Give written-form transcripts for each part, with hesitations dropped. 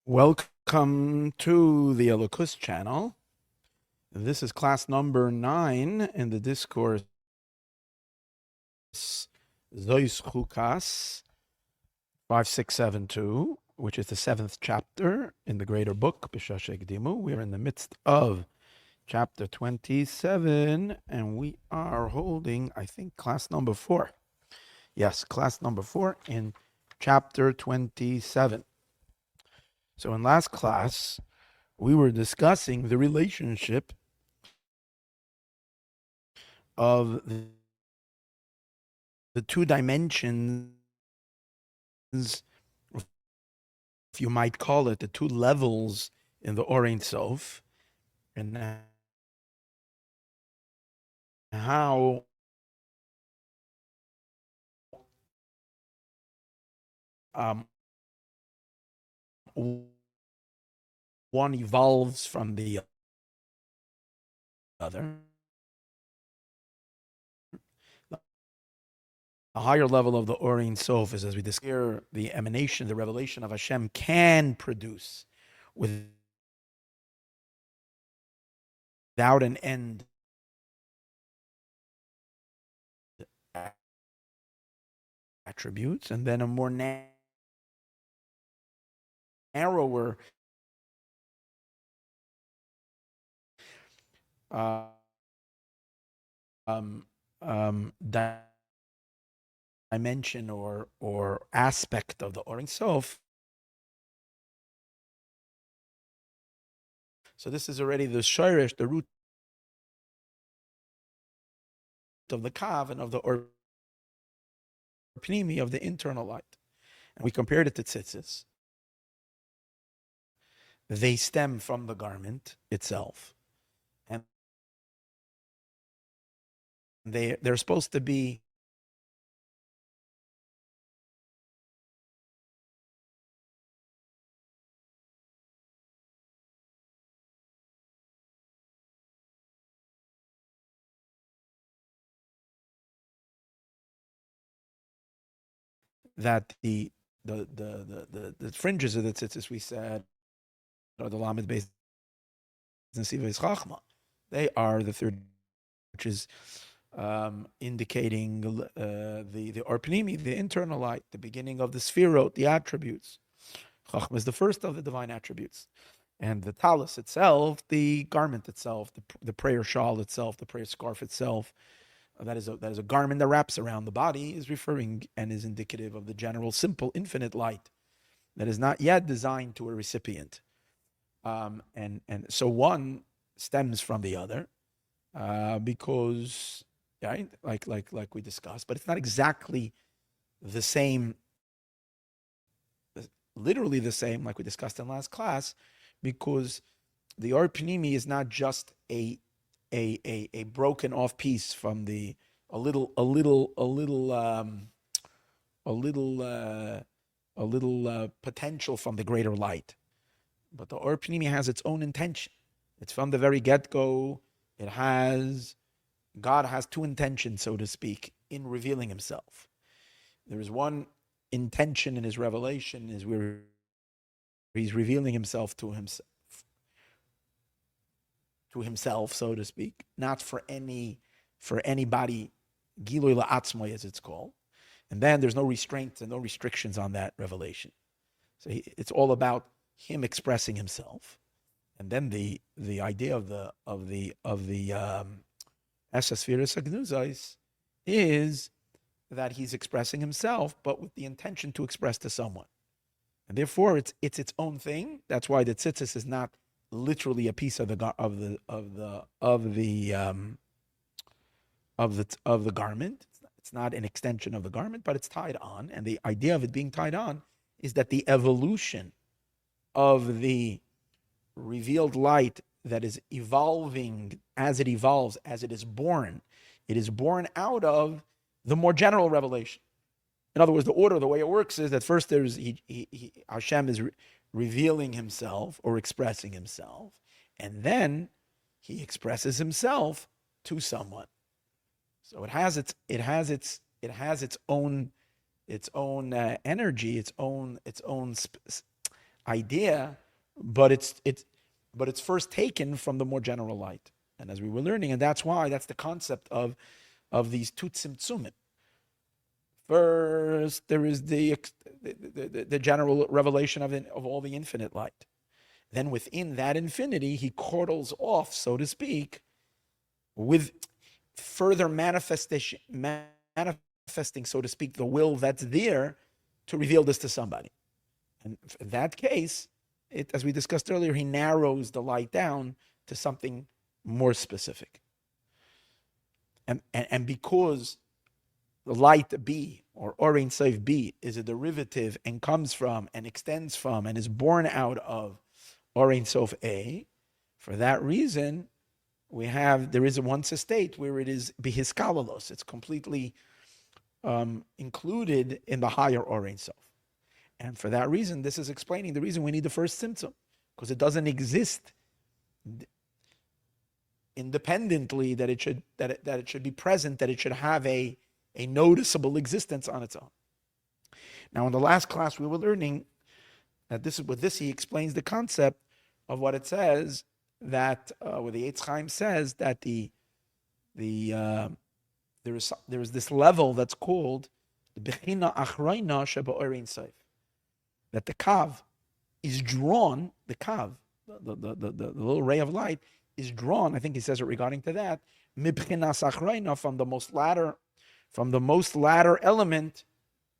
Welcome to the Elokus channel. This is class number 9 in the discourse Zois Chukas 5672, which is the 7th chapter in the greater book, B'Shashek Dimu. We are in the midst of chapter 27, and we are holding, I think, class number 4. Yes, class number 4 in chapter 27. So in last class, we were discussing the relationship of the two dimensions, if you might call it, the two levels in the Or Ein Sof, and how um, one evolves from the other. The higher level of the Or Ein Sof is, as we discussed here, the emanation, the revelation of Hashem can produce without an end attributes, and then a more narrower uh, um, dimension or aspect of the Or Ein Sof. So this is already the shirish, the root of the kav and of the or pnimi, of the internal light. And we compared it to tzitzis. They stem from the garment itself, and they're supposed to be that the fringes of the tzitzis, we said, are the lamed based and sivos chachma. They are the third, which is indicating the orpnimi, the internal light, the beginning of the sphirot, the attributes. Chachma is the first of the divine attributes, and the talus itself, the garment itself, the prayer shawl itself, the prayer scarf itself, that is a garment that wraps around the body, is referring and is indicative of the general, simple, infinite light that is not yet designed to a recipient. And so one stems from the other because, right, like we discussed, but it's not exactly the same, literally the same, like we discussed in last class, because the Or Pnimi is not just a broken off piece from the a little potential from the greater light, but the Or Pnimi has its own intention. It's from the very get go. God has two intentions, so to speak, in revealing Himself. There is one intention in His revelation, is where He's revealing Himself to Himself, so to speak, not for anybody, Giloi la'atzmai, as it's called. And then there's no restraints and no restrictions on that revelation. So it's all about Him expressing Himself. And then the idea of the Esasfiras Agnuzais is that He's expressing Himself, but with the intention to express to someone. And therefore, it's its own thing. That's why the tzitzis is not literally a piece of the garment. It's not an extension of the garment, but it's tied on. And the idea of it being tied on is that the evolution of the revealed light that is evolving as it evolves, as it is born out of the more general revelation. In other words, the order, the way it works is that first there's Hashem is revealing Himself or expressing Himself, and then He expresses Himself to someone. So it has its own energy, its own idea, but it's first taken from the more general light. And as we were learning, and that's the concept of these two tzimtzumim. First, there is the general revelation of all the infinite light. Then within that infinity, he cordles off, so to speak, with further manifesting, so to speak, the will that's there to reveal this to somebody. And in that case, as we discussed earlier, he narrows the light down to something more specific. And because the light B, or Ein Sof B, is a derivative and comes from and extends from and is born out of Ein Sof A, for that reason, there is once a state where it is bihiskalalos. It's completely included in the higher Ein Sof. And for that reason, this is explaining the reason we need the first symptom, because it doesn't exist independently, that it should be present, that it should have a noticeable existence on its own. Now, in the last class, we were learning that he explains the concept of what it says that where the Eitz Chaim says that there is this level that's called the Bechina Achrayna Sheba Ein Sof, that the kav is drawn, the little ray of light is drawn. I think he says it regarding to that Mibchinas Achrayna, from the most latter element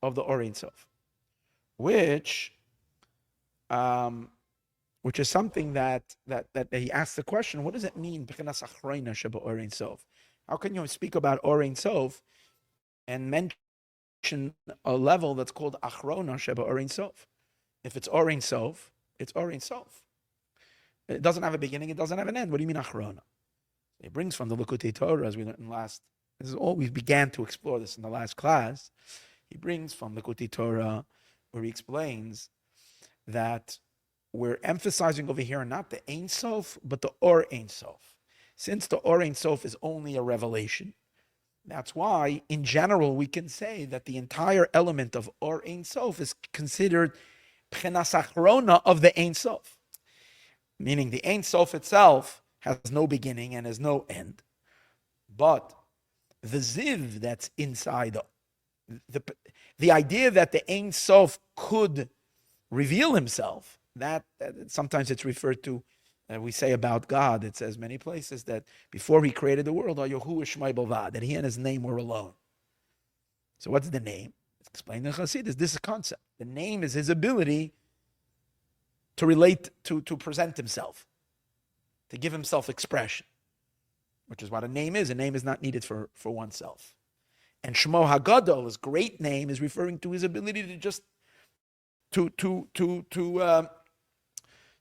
of the Ein Sof, which is something that he asks the question: what does it mean? B'chinas achrayna sheba Ein Sof. How can you speak about Ein Sof and mention a level that's called achrona sheba Ein Sof? If it's Ein Sof, it's Ein Sof. It doesn't have a beginning. It doesn't have an end. What do you mean achrona? It brings from the Likutei Torah, as we learned in last. This is all we began to explore this in the last class. He brings from the Likutei Torah, where he explains that we're emphasizing over here not the Ein Sof, but the Ein Sof. Since the Ein Sof is only a revelation, that's why, in general, we can say that the entire element of Ein Sof is considered Pchenas Achrona of the Ein Sof. Meaning the Ein Sof itself has no beginning and has no end. But the Ziv that's inside, the idea that the Ein Sof could reveal himself, that sometimes it's referred to, we say about God, it says many places that before he created the world, that he and his name were alone. So what's the name? It's explained in Chassidus. This is a concept. The name is his ability to relate, to present himself, to give himself expression, which is what a name is. A name is not needed for oneself. And Shmo HaGadol, his great name, is referring to his ability to just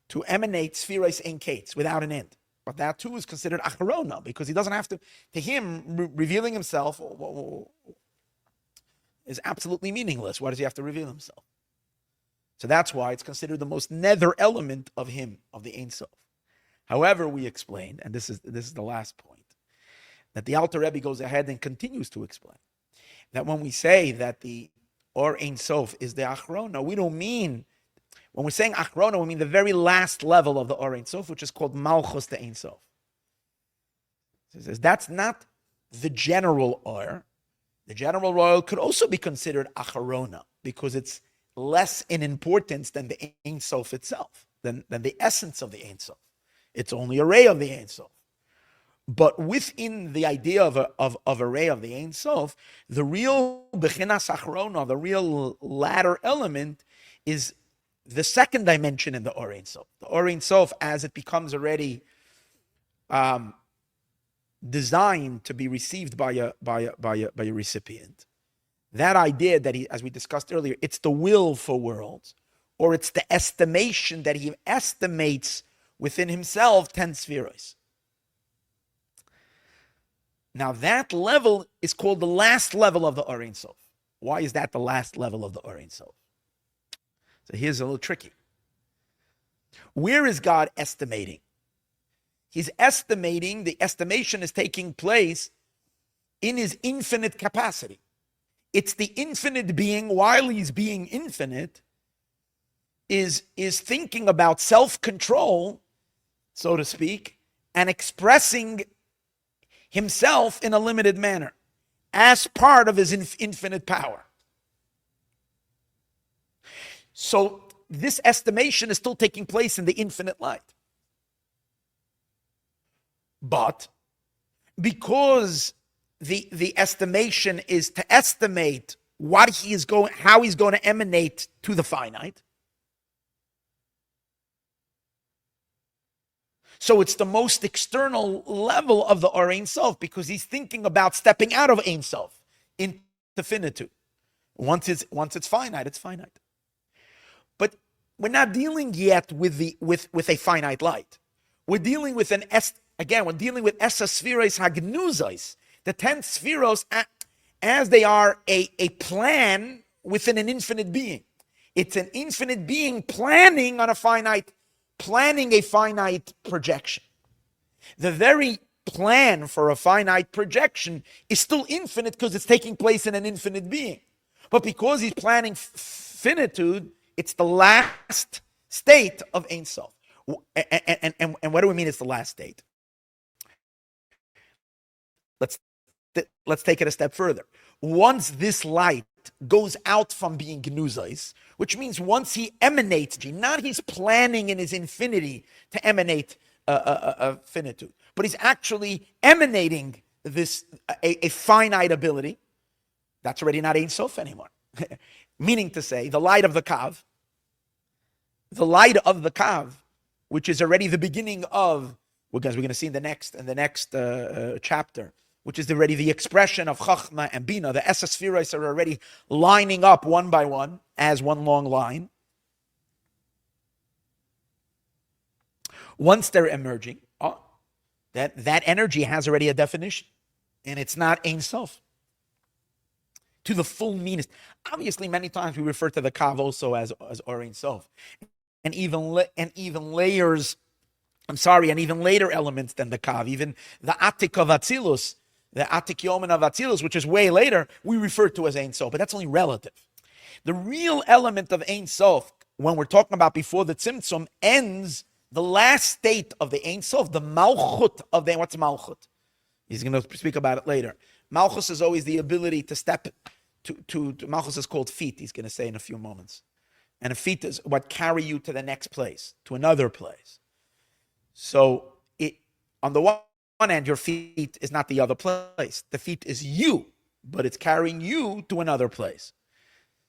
to emanate spheres ein kates without an end. But that too is considered acharona, because he doesn't have to him, revealing himself is absolutely meaningless. Why does he have to reveal himself? So that's why it's considered the most nether element of him, of the Ein Sof. However, we explained, and this is the last point, that the Alter Rebbe goes ahead and continues to explain, that when we say that the Ein Sof is the achrona, we don't mean, when we're saying achrona, we mean the very last level of the Ein Sof, which is called Malchus the Ein Sof. He says that's not the general Or. The general royal could also be considered acharona, because it's less in importance than the Ein Sof itself, than the essence of the Ein Sof. It's only a ray of the Ein Sof. But within the idea of a ray of the Ein Sof, the real Bechinas Achrona, the real latter element, is the second dimension in the Ein Sof. The Ein Sof, as it becomes already designed to be received by a recipient. That idea that he, as we discussed earlier, it's the will for worlds, or it's the estimation that he estimates within himself 10 spheres. Now that level is called the last level of the Ein Sof. Why is that the last level of the Ein Sof? So here's a little tricky. Where is God estimating? He's estimating, the estimation is taking place in his infinite capacity. It's the infinite being, while he's being infinite, is thinking about self-control, so to speak, and expressing himself in a limited manner as part of his infinite power. So this estimation is still taking place in the infinite light. But because the estimation is to estimate how he's going to emanate to the finite, so it's the most external level of the Or Ein Sof, because he's thinking about stepping out of Ein Sof into finitude. Once it's finite, it's finite. But we're not dealing yet with a finite light. We're dealing with we're dealing with Esa Spheros Hagnuzos, the 10 Spheros, as they are a plan within an infinite being. It's an infinite being planning a finite projection. The very plan for a finite projection is still infinite because it's taking place in an infinite being. But because he's planning finitude, it's the last state of Ein Sof. And what do we mean it's the last state? Let's take it a step further. Once this light goes out from being gnuzais, which means once he emanates, not he's planning in his infinity to emanate finitude, but he's actually emanating this a finite ability. That's already not Ein Sof anymore. Meaning to say, the light of the Kav, which is already the beginning of, because we're going to see in the next chapter, which is already the expression of Chachma and Bina. The Esa Spheros are already lining up one by one as one long line. Once they're emerging, that energy has already a definition, and it's not Ein Sof. To the full meanest. Obviously, many times we refer to the Kav also as Or Ein Sof, and even later elements than the Kav, even the Atik of Atzilus, the Atik Yomen of Atzilus, which is way later, we refer to as Ein Sof, but that's only relative. The real element of Ein Sof, when we're talking about before the Tzimtzum, ends the last state of the Ein Sof, the Malchut of the, what's Malchut? He's going to speak about it later. Malchus is always the ability to step to Malchus is called feet, he's going to say in a few moments. And a feet is what carry you to the next place, to another place. So on the one hand, your feet is not the other place. The feet is you, but it's carrying you to another place.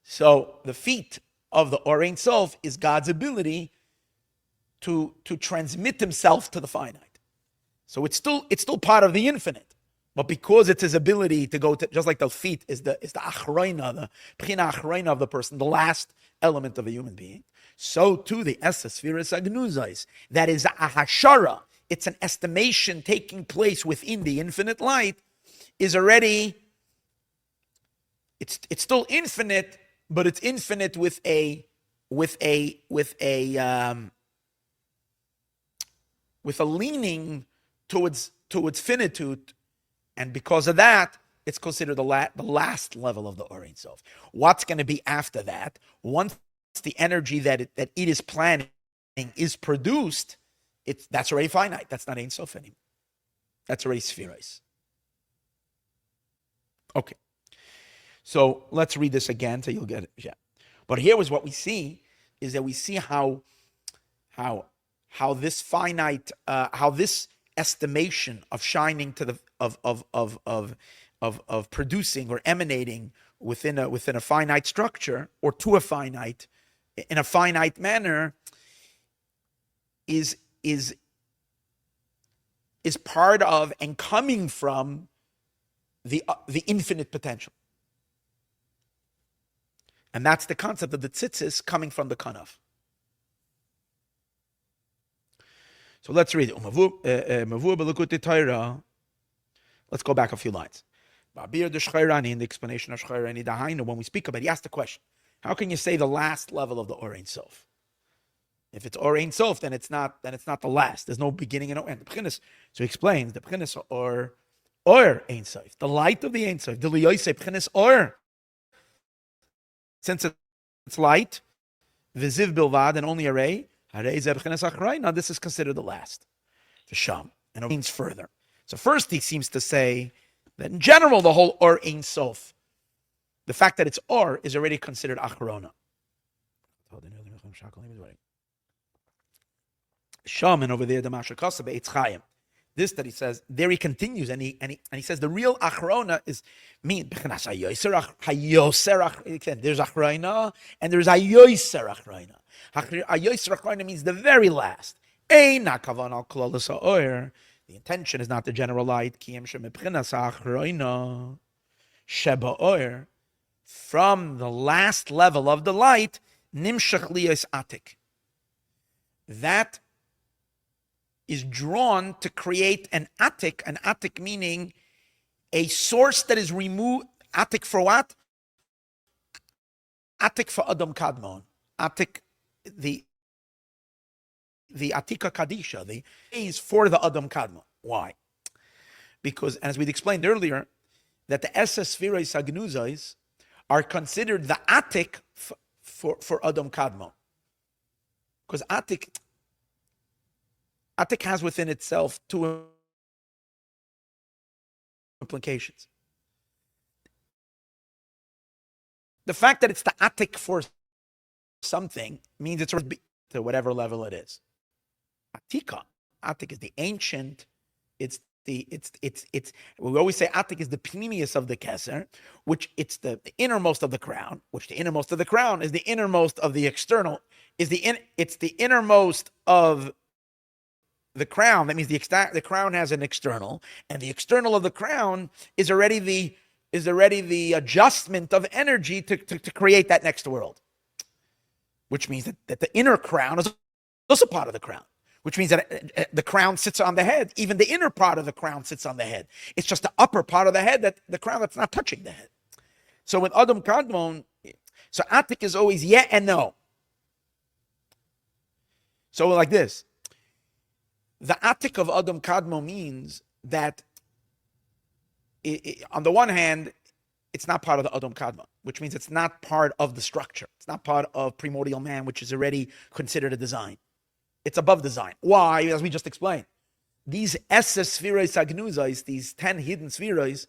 So the feet of the Or Ein Sof is God's ability to transmit himself to the finite. So it's still part of the infinite. But because it's his ability to go to, just like the feet is the achroina, the pchina achroina of the person, the last element of a human being, so too the Esa Spheros Hagnuzos, that is a hashara, it's an estimation taking place within the infinite light, is already, it's still infinite, but it's infinite with a leaning towards finitude. And because of that, it's considered the last level of the Or Ein Sof. What's going to be after that? Once the energy that it is planning is produced, that's already finite. That's not Ein Sof anymore. That's already Spheros. Okay. So let's read this again so you'll get it. Yeah. But here was what we see, is that we see how this finite, how this estimation of shining to the of producing or emanating within a finite structure, or to a finite, in a finite manner, is part of and coming from the infinite potential. And that's the concept of the tzitzis coming from the kanaf. So let's read it. Let's go back a few lines. In the explanation of Shchairani, when we speak about it, he asked the question, how can you say the last level of the Or Ein Sof? If it's Or Ein Sof, then it's not the last. There's no beginning and no end. So he explains the B'chinas Or Ein Sof, the light of the Ein Sof, the Liyoisei B'chinas Or. Since it's light, V'ziv bilvad, and only a ray. Harei zeh b'chinas achrayna. Now this is considered the last. The sham. And it means further. So first he seems to say that in general the whole or ein sof, the fact that it's or is already considered achrona. Sham, and over there the mashakasa be'etz chayim. This that he says, there he continues, and he says the real achrona is mean. There's achrona and there's hayoser achrona. Hayoser achrona means the very last. The intention is not the general light. From the last level of the light, nimshach liyos atik. That is drawn to create an atik meaning a source that is removed. Atik for what? Atik for Adam Kadmon. Atik, the Atika Kadisha, the is for the Adam Kadmon. Why? Because, as we explained earlier, that the Esses Sfiros Hagnuzos are considered the Atik for Adam Kadmon. Because Atik has within itself two implications. The fact that it's the Atik for something means it's to whatever level it is. Atik is the ancient. It's we always say Atik is the pnimius of the keser, which it's the innermost of the crown, which the innermost of the crown is the innermost of the external, it's the innermost of the crown. That means the crown has an external, and the external of the crown is already the adjustment of energy to create that next world. Which means that the inner crown is also part of the crown. Which means that the crown sits on the head. Even the inner part of the crown sits on the head. It's just the upper part of the head, that the crown that's not touching the head. So with Adam Kadmon, so Atik is always yeah and no. So like this. The Atik of Adam Kadmon means that on the one hand, it's not part of the Adam Kadmon, which means it's not part of the structure. It's not part of primordial man, which is already considered a design. It's above design. Why? As we just explained. These Esses Sfiros Hagnuzos, these 10 hidden Sfiros,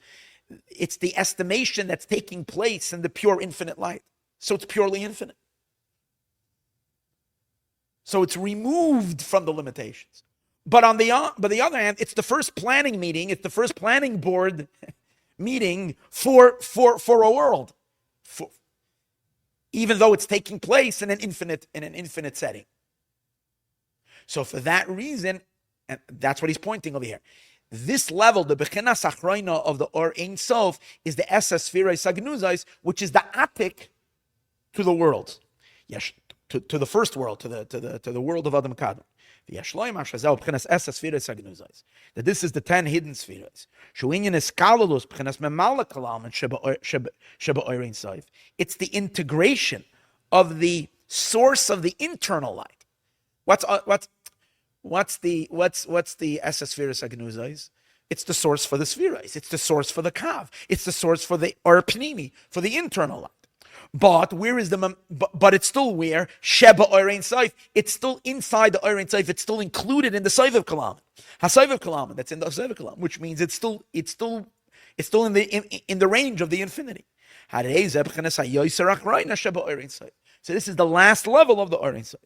it's the estimation that's taking place in the pure infinite light. So it's purely infinite. So it's removed from the limitations. But on the other hand, it's the first planning meeting, it's the first planning board meeting for a world. Even though it's taking place in an infinite setting. So for that reason, and that's what he's pointing over here. This level, the Bechinas Achrayna of the Or Ein Sof, is the Esses Sfiros Hagnuzos, which is the Atik to the world. Yes, to the first world, to the world of Adam Kadmon. That this is the 10 hidden Sfiros. It's the integration of the source of the internal light. What's the Esses Sfiros Hagnuzos? It's the source for the Sfiros. It's the source for the Kav. It's the source for the Or Pnimi, for the internal light. But where is but it's still where Sheba Or Ein Sof. It's still inside the Or Ein Sof. It's still included in the Soivav Kalam. HaSoivav Kalam, that's in the Soivav Kalam, which means it's still in the range of the infinity. So this is the last level of the Or Ein Sof.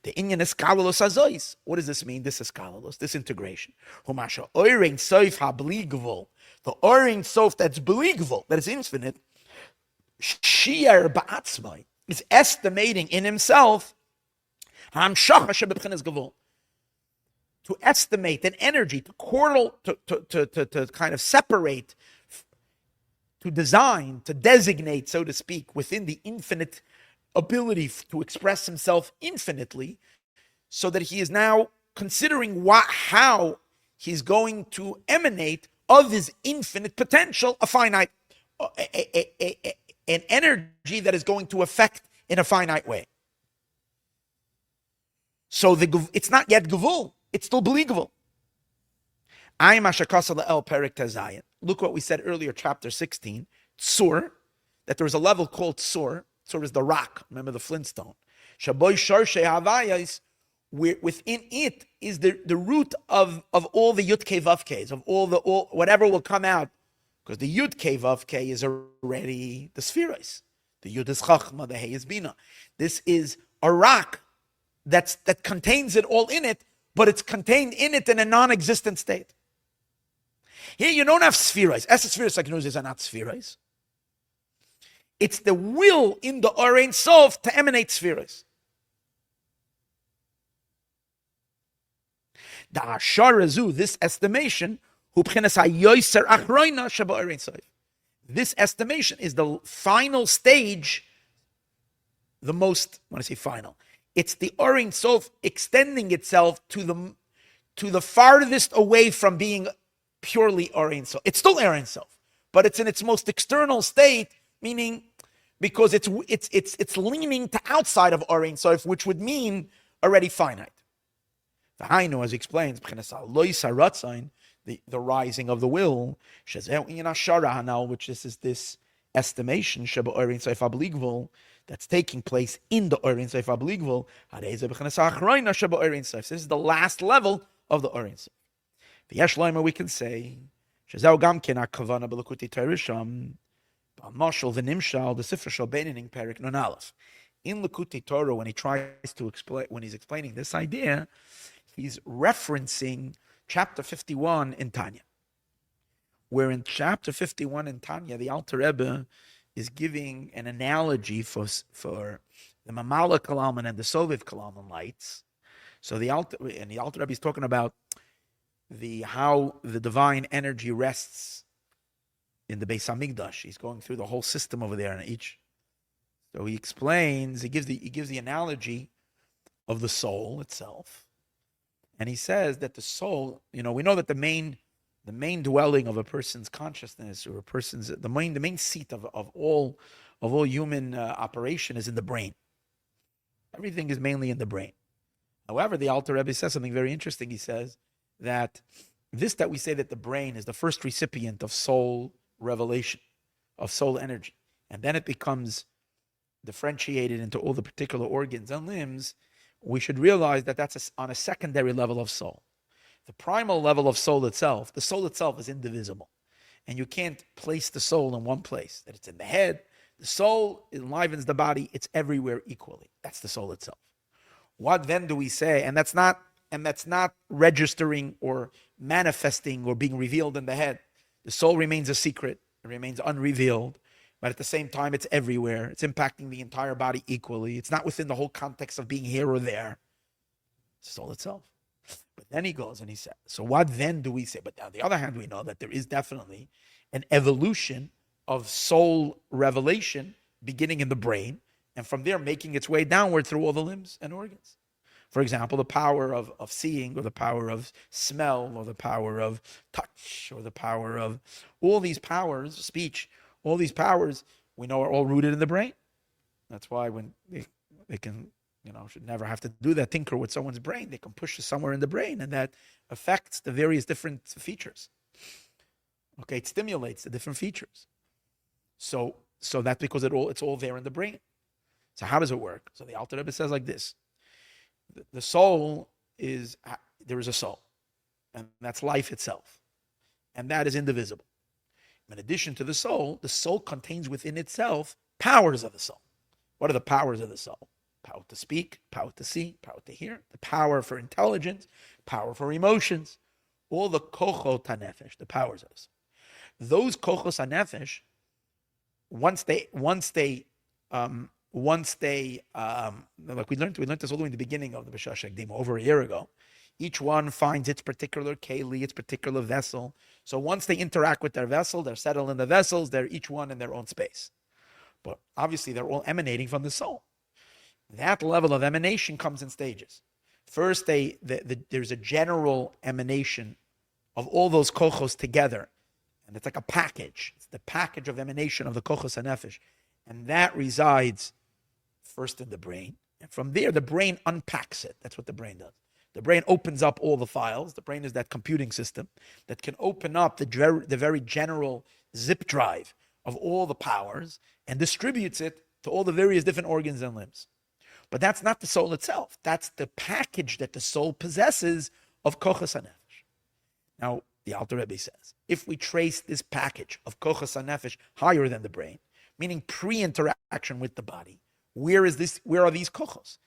The inyan is kalalos azois. What does this mean? This is kalalos, this integration. Humasha Or Ein Sof habligvul. The Or Ein Sof that's bligvul, that is infinite. Shiar ba'atzmai is estimating in himself hamshacha shebebchinas gavul. To estimate an energy, to kind of separate, to design, to designate, so to speak, within the infinite ability to express himself infinitely, so that he is now considering how he's going to emanate of his infinite potential a finite, an energy that is going to affect in a finite way. So it's not yet gavul, it's still believable. Perek. Look what we said earlier, chapter 16, Tsur, that there is a level called Tsur. So is the rock. Remember the flintstone. Shaboy Sharshe Havayas, within it is the root of all the Yud Kei Vav Keis, of all whatever will come out. Because the Yud Kei Vav Kei is already the spheres. The Yud is Chachma, the Hey is Bina. This is a rock that contains it all in it, but it's contained in it in a non-existent state. Here you don't have spheres. As a spheres, like are not spheres. It's the will in the Orein Sof to emanate spheres. The Asharazu, this estimation, this estimation is the final stage, the most, when I say final, it's the Orein Sof extending itself to the farthest away from being purely Orein Sof. It's still Orein Sof, but it's in its most external state, meaning because it's leaning to outside of Orein Sof, which would mean already finite. V'hainu, as he explains, the rising of the will, which is this estimation that's taking place in the Orein Sof Abligvul. This is the last level of the Orein Sof. V'yesh we can say, Mashal v'nimshal the Sifra Shal Beinaning Perek Nun Aleph. In Likutei Torah, when he's explaining this idea, he's referencing chapter 51 in Tanya. Where in chapter 51 in Tanya, the Alter Rebbe is giving an analogy for the Mamala Kalaman and the Soviet Kalaman lights. So the Alter Rebbe is talking about how the divine energy rests in the Beis Hamikdash. He's going through the whole system over there, and so he explains. He gives the analogy of the soul itself, and he says that the soul. We know that the main dwelling of a person's consciousness or the main seat of all human operation is in the brain. Everything is mainly in the brain. However, the Alter Rebbe says something very interesting. He says that we say that the brain is the first recipient of soul revelation, of soul energy, and then it becomes differentiated into all the particular organs and limbs. We should realize that that's on a secondary level of soul. The primal level of soul itself, the soul itself is indivisible, and you can't place the soul in one place. That it's in the head. The soul enlivens the body. It's everywhere equally. That's the soul itself. What then do we say? And that's not registering or manifesting or being revealed in the head. The soul remains a secret. It remains unrevealed. But at the same time, it's everywhere. It's impacting the entire body equally. It's not within the whole context of being here or there. It's the soul itself. But then he goes and he says, so what then do we say? But on the other hand, we know that there is definitely an evolution of soul revelation beginning in the brain, and from there making its way downward through all the limbs and organs. For example, the power of seeing, or the power of smell, or the power of touch, or the power of all these powers, speech, all these powers, we know are all rooted in the brain. That's why when they can, should never have to do that, tinker with someone's brain. They can push it somewhere in the brain, and that affects the various different features. Okay, it stimulates the different features. So that's because it's all there in the brain. So how does it work? So the Alter Rebbe says like this. The soul there is a soul, and that's life itself, and that is indivisible. In addition to the soul contains within itself powers of the soul. What are the powers of the soul? Power to speak, power to see, power to hear, the power for intelligence, power for emotions, all the kochot hanefesh, the powers of the soul. Those kochos hanefesh, once they like we learned this all the way in the beginning of the B'Shas Shekdim over a year ago. Each one finds its particular keli, its particular vessel. So once they interact with their vessel, they're settled in the vessels. They're each one in their own space. But obviously, they're all emanating from the soul. That level of emanation comes in stages. First, there's a general emanation of all those kochos together, and it's like a package. It's the package of emanation of the kochos hanefesh, and that resides first in the brain, and from there, the brain unpacks it. That's what the brain does. The brain opens up all the files. The brain is that computing system that can open up the very general zip drive of all the powers and distributes it to all the various different organs and limbs. But that's not the soul itself. That's the package that the soul possesses of kochas hanefesh. Now, the Alter Rebbe says, if we trace this package of kochas hanefesh higher than the brain, meaning pre-interaction with the body, where are these kochos?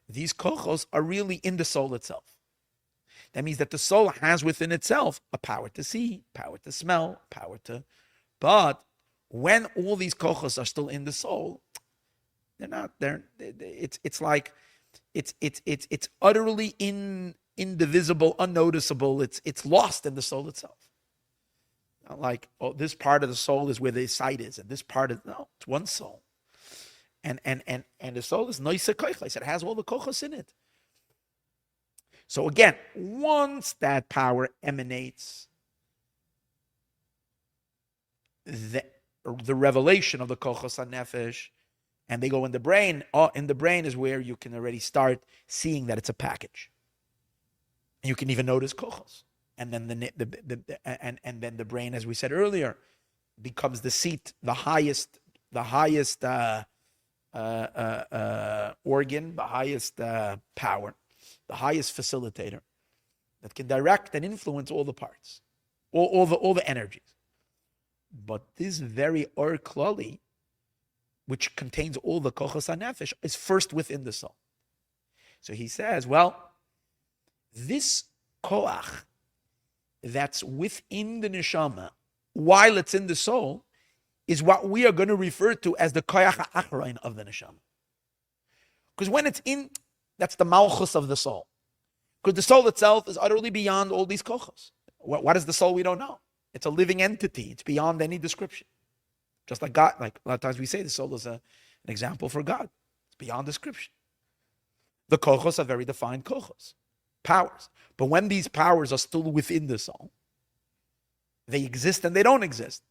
These kochos are really in the soul itself. That means that the soul has within itself a power to see, power to smell, but when all these kochos are still in the soul, they're not there. It's utterly indivisible, unnoticeable. It's lost in the soul itself. Not like, oh, this part of the soul is where the sight is, and this part is no, it's one soul. And the soul is noise kochos. It has all the kochos in it. So again, once that power emanates, the revelation of the kochos hanefesh, and they go in the brain. In the brain is where you can already start seeing that it's a package, and you can even notice kochos. And then the brain, as we said earlier, becomes the seat, the highest organ, the highest power, the highest facilitator that can direct and influence all the parts, all the energies. But this very or klali, which contains all the kochos hanefesh, is first within the soul. So he says, well, this koach that's within the neshama, while it's in the soul, is what we are going to refer to as the koach ha'achrain of the neshama. Because when it's in, that's the malchus of the soul. Because the soul itself is utterly beyond all these kochos. What is the soul? We don't know. It's a living entity. It's beyond any description. Just like God, like a lot of times we say the soul is an example for God. It's beyond description. The kochos are very defined kochos, powers. But when these powers are still within the soul, they exist and they don't exist.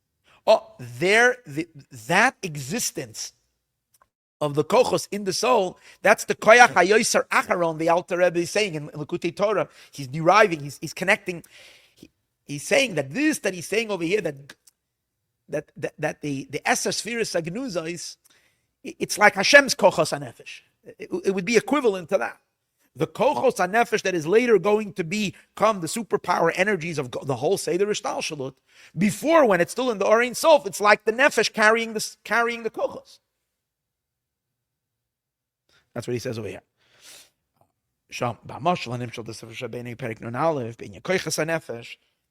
That existence of the kochos in the soul, that's the koyach hayoser acharon, the Alter Rebbe is saying in Likutei Torah. He's deriving, he's connecting. He's saying that this that he's saying over here, that the Eser Spheres Agnuza is, it's like Hashem's kochos hanefesh. It would be equivalent to that. The kochos hanefesh that is later going to become the superpower energies of the whole Seder Ishtalshalut. Before, when it's still in the Orein Sof, it's like the nefesh carrying the kochos. That's what he says over here.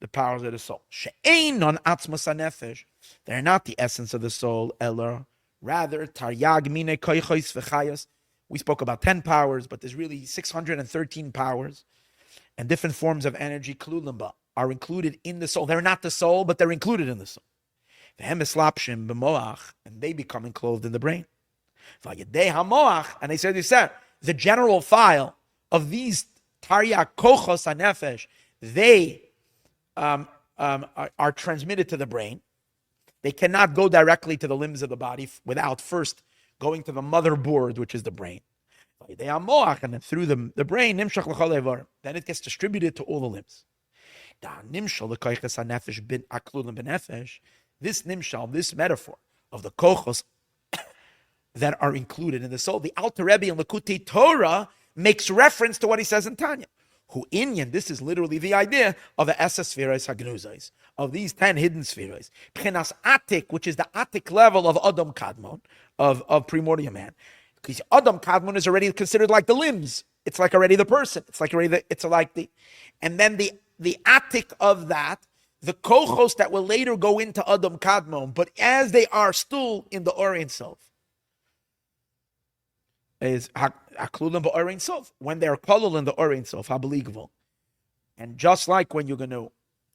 The powers of the soul. She'einon atzmos hanefesh. They're not the essence of the soul, Eller. Rather, taryag mine koichos v'chayos. We spoke about 10 powers, but there's really 613 powers. And different forms of energy, klulimba, are included in the soul. They're not the soul, but they're included in the soul. V'hem eslapshim b'moach, and they become enclosed in the brain. V'yedei hamoach, and they said, the general file of these taryag kochos hanefesh, they are transmitted to the brain. They cannot go directly to the limbs of the body without first going to the motherboard, which is the brain. And then through the brain, then it gets distributed to all the limbs. This nimshal, this metaphor of the kochos that are included in the soul, the Alter Rebbe in Likutei Torah makes reference to what he says in Tanya. Hu inyan, this is literally the idea of the Eser Spheres Hagnuzais, of these 10 hidden spheres. Pchenas Atik, which is the Atik level of Adam Kadmon, of primordial man. Because Adam Kadmon is already considered like the limbs. It's like already the person. And then the Atik of that, the kochos that will later go into Adam Kadmon, but as they are still in the Orient Sof, is haklulim ba'orein sof, when they are kolul in the orein sof, habligvul. And just like when you're going to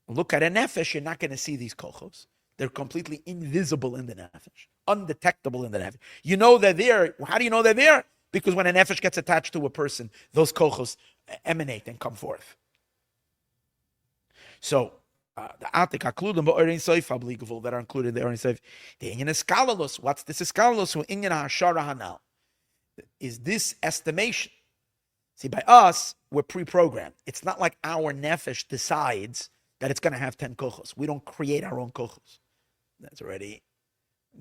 look at a nefesh, you're not going to see these kochos. They're completely invisible in the nefesh, undetectable in the nefesh. You know they're there. How do you know they're there? Because when a nefesh gets attached to a person, those kochos emanate and come forth. So the atik haklulim ba'orein sof habligvul that are included in the orein sof. The inyan eskalalus. What's this eskalalus? Who inyan hashara hanal. Is this estimation? See, by us, we're pre-programmed. It's not like our nefesh decides that it's going to have 10 kochos. We don't create our own kochos. That's already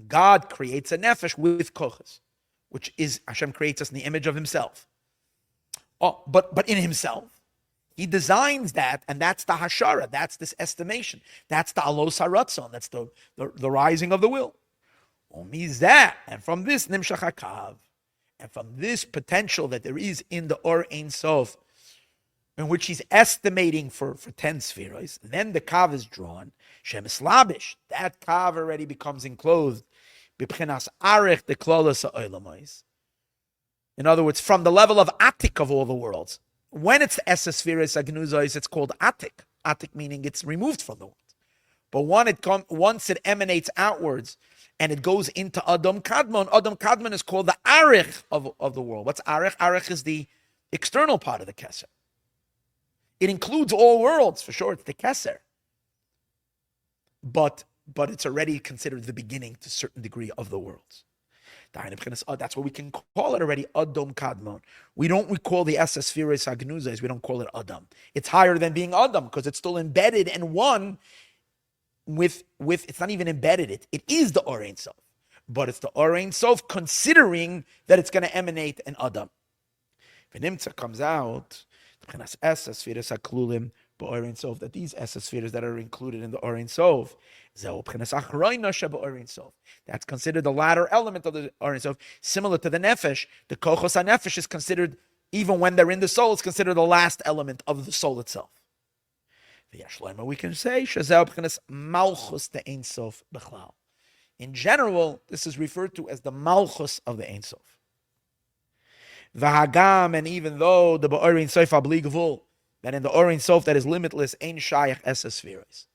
God creates a nefesh with kochas, which is Hashem creates us in the image of Himself. Oh, but in Himself, He designs that, and that's the hashara. That's this estimation. That's the alos haratzon. That's the rising of the will. And from this nimshach hakav, and from this potential that there is in the Or Ein Sof, in which he's estimating for 10 spheres, then the kav is drawn. Shem slabish. That kav already becomes enclosed. B'pchenas arich the klolos ha'olamais. In other words, from the level of atik of all the worlds. When it's the esespheres agnuzos, it's called atik. Atik meaning it's removed from the world. But once it emanates outwards and it goes into Adam Kadmon is called the arich of the world. What's arich? Arich is the external part of the keser. It includes all worlds, for sure. It's the keser. But it's already considered the beginning to a certain degree of the worlds. That's what we can call it already, Adam Kadmon. We don't call the esespheres agnuzos, we don't call it Adam. It's higher than being Adam because it's still embedded and one with it's not even embedded, it is the Or Ein Sof. But it's the Or Ein Sof considering that it's going to emanate an Adam. V'nimtza comes out, that these esespheres that are included in the Or Ein Sof, that's considered the latter element of the Or Ein Sof, similar to the nefesh. The kochos ha-nefesh is considered, even when they're in the soul, it's considered the last element of the soul itself. We can say malchus the Ein Sof b'chlal. In general, this is referred to as the malchus of the Ein Sof. V'hagam, and even though the Or Ein Sof habli gvul, that in the Or Ein Sof that is limitless, ein shayach esespheres.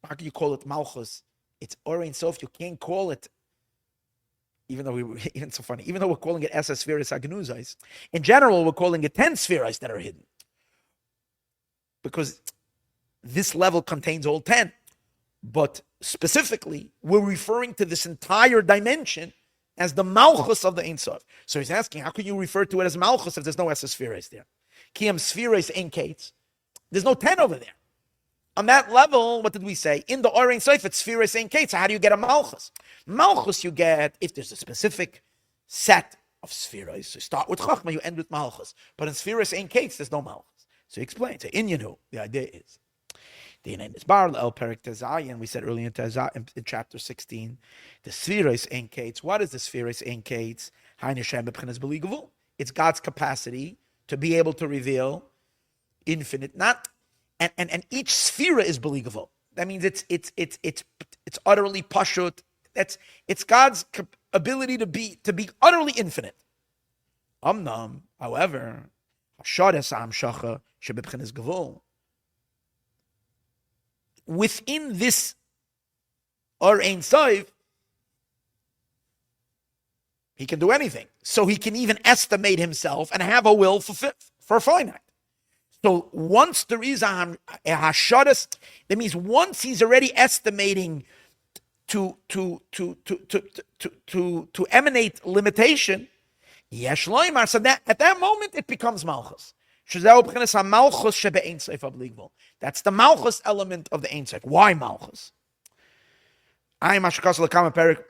How can you call it malchus? It's Or Ein Sof. You can't call it, even though we're calling it esespheres agnuzos. In general, we're calling it 10 spheres that are hidden, because this level contains all 10. But specifically, we're referring to this entire dimension as the malchus of the Ein Sof. So he's asking, how can you refer to it as malchus if there's no esespheres there? Kiyam spheres ein kates. There's no 10 over there. On that level, what did we say? In the Or Ein Sof, it's spheres ein kates. So how do you get a malchus? Malchus you get if there's a specific set of spheres. So you start with chachma, you end with malchus. But in spheres ein kates, there's no malchus. So he explains. So in the idea is the name is Bar El Perek Tezayin. We said earlier in chapter 16, the spheres ein kates. What is the spheres ein kates? It's God's capacity to be able to reveal infinite, not and each sphere is believable. That means it's utterly pashut. It's God's ability to be utterly infinite. However, within this Or Ein Sof, he can do anything. So he can even estimate himself and have a will for finite. So once there is a hashadas, that means once he's already estimating to emanate limitation, yesh loymar. So that at that moment it becomes malchus. That's the malchus element of the Ein Sof. Why malchus? Perek.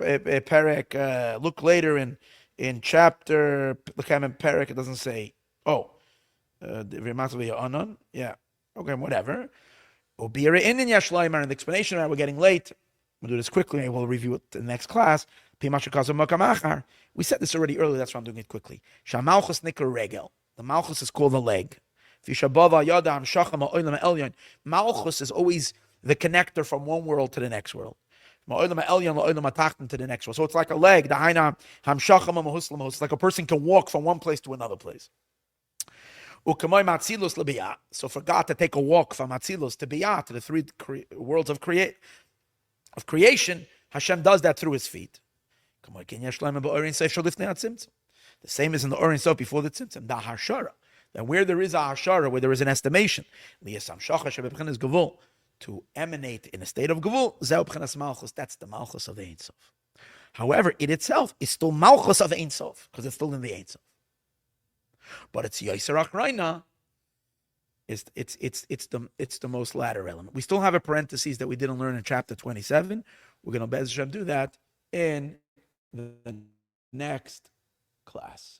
Look later in chapter Perek. It doesn't say. Yeah. Okay. Whatever. In the explanation, we're getting late. We'll do this quickly. We'll review it in the next class. We said this already earlier. That's why I'm doing it quickly. Shamalchus nikar regel. The malchus is called the leg. Malchus is always the connector from one world to the next world. To the next world. So it's like a leg. It's like a person can walk from one place to another place. So for God to take a walk from Atzilus to Biyah, to the three worlds of creation, Hashem does that through his feet. The same as in the Or Ein Sof before the Tzimtzum, the Hashara. That where there is a Hashara, where there is an estimation, to emanate in a state of Gevul, that's the Malchus of the Ein Sof. However, it itself is still Malchus of Ein Sof, because it's still in the Ein Sof. But it's Yisroel Reina. It's the most latter element. We still have a parenthesis that we didn't learn in chapter 27, We're going to Bez Hashem do that in the next class.